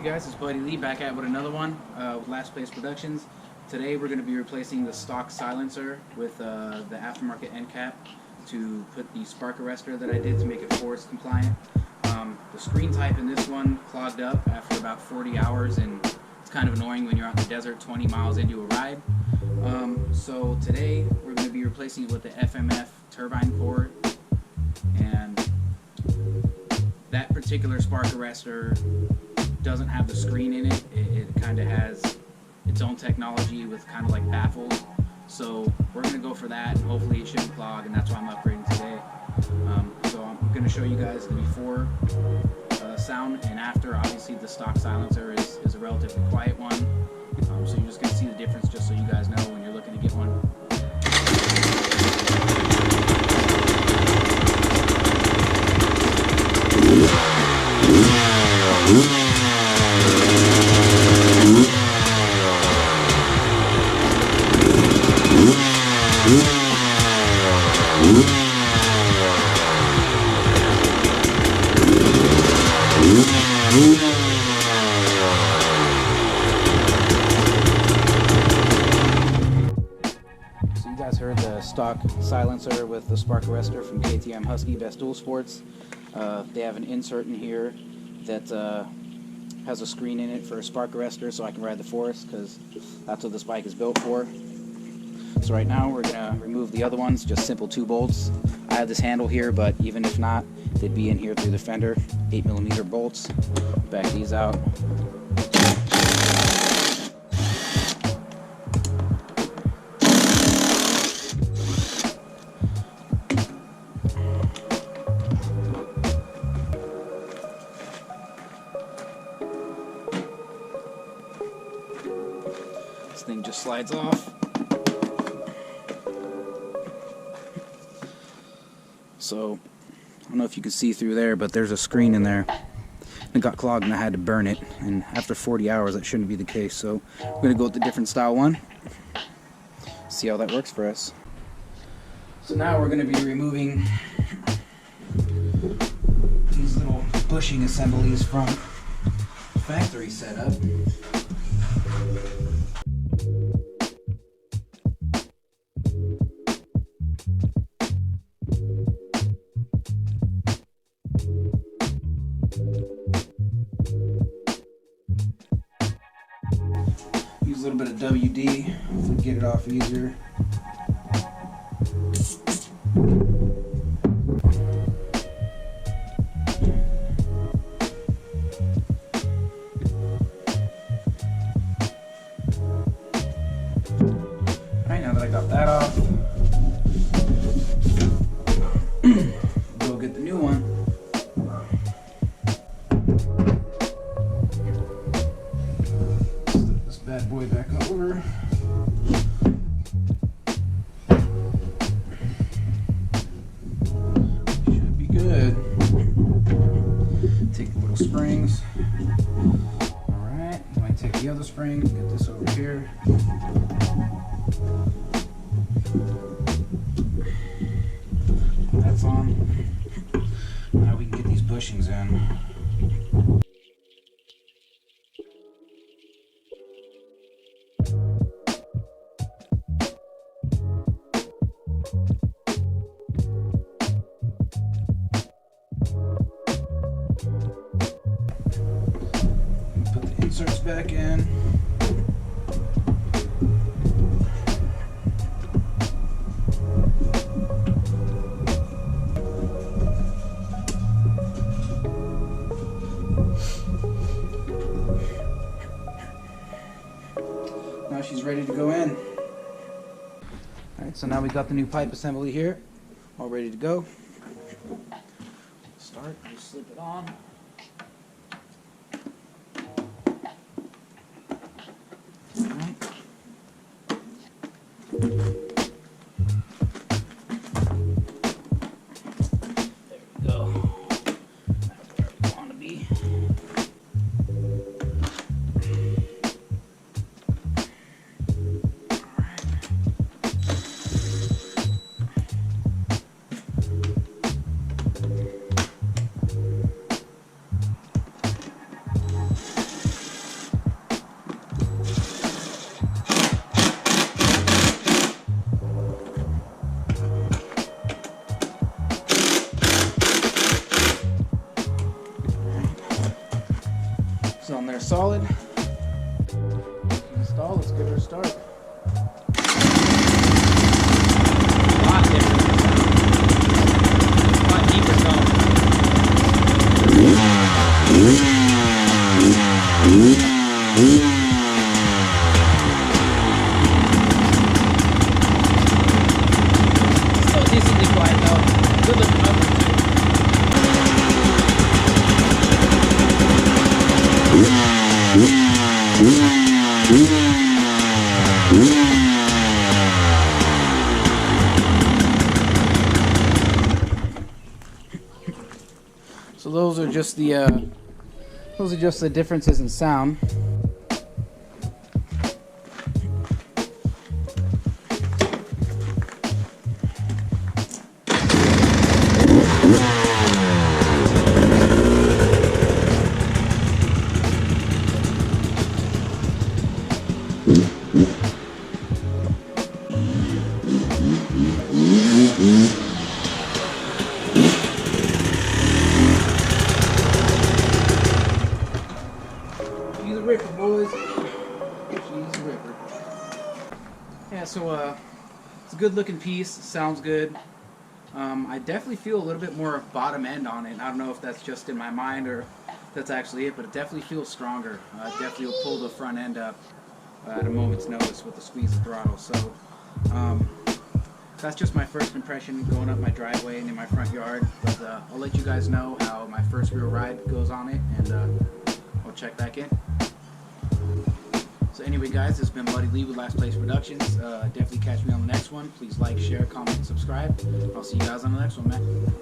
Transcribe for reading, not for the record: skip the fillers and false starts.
guys, it's Buddy Lee back at with another one with Last Place Productions. Today we're going to be replacing the stock silencer with the aftermarket end cap to put the spark arrestor that I did to make it forest compliant. The screen type in this one clogged up after about 40 hours, and it's kind of annoying when you're out in the desert 20 miles into a ride. So today we're going to be replacing it with the FMF Turbinecore, and that particular spark arrestor doesn't have the screen in it. It kind of has its own technology with kind of like baffles. So we're going to go for that, and hopefully it shouldn't clog, and that's why I'm upgrading today. So I'm going to show you guys the before sound and after. Obviously the stock silencer is a relatively quiet one, so you're just going to see the difference just so you guys know when you're looking to get one. So you guys heard the stock silencer with the spark arrestor from KTM Husky Best Dual Sports. They have an insert in here that has a screen in it for a spark arrestor so I can ride the forest, because that's what this bike is built for. So right now we're going to remove the other ones, just simple 2 bolts. I have this handle here, but even if not, they'd be in here through the fender. 8mm bolts. Back these out. This thing just slides off. So, I don't know if you can see through there, but there's a screen in there. It got clogged and I had to burn it, and after 40 hours that shouldn't be the case, so I'm going to go with the different style one. See how that works for us. So now we're going to be removing these little bushing assemblies from factory setup. Use a little bit of WD, hopefully get it off easier. Alright, now that I got that off, go get the new one. Bad boy back over. Should be good. Take the little springs. Alright, I take the other spring, get this over here. That's on. Now we can get these bushings in. Put the inserts back in. Now she's ready to go in. Alright, so now we got the new pipe assembly here, all ready to go. Start, just slip it on. Alright. There we go. That's where we want to be. So on there solid. Install, let's give her a start. A lot different sound. A lot deeper tone. Still decently quiet though. Good looking muffler too. So those are just the differences in sound. She's a ripper, boys. She's a ripper. Yeah, so it's a good looking piece. Sounds good. I definitely feel a little bit more bottom end on it. I don't know if that's just in my mind or if that's actually it, but it definitely feels stronger. Definitely will pull the front end up at a moment's notice with the squeeze of throttle. So that's just my first impression going up my driveway and in my front yard. But I'll let you guys know how my first real ride goes on it, and I'll check back in. So anyway, guys, this has been Buddy Lee with Last Place Productions. Definitely catch me on the next one. Please like, share, comment, and subscribe. I'll see you guys on the next one, man.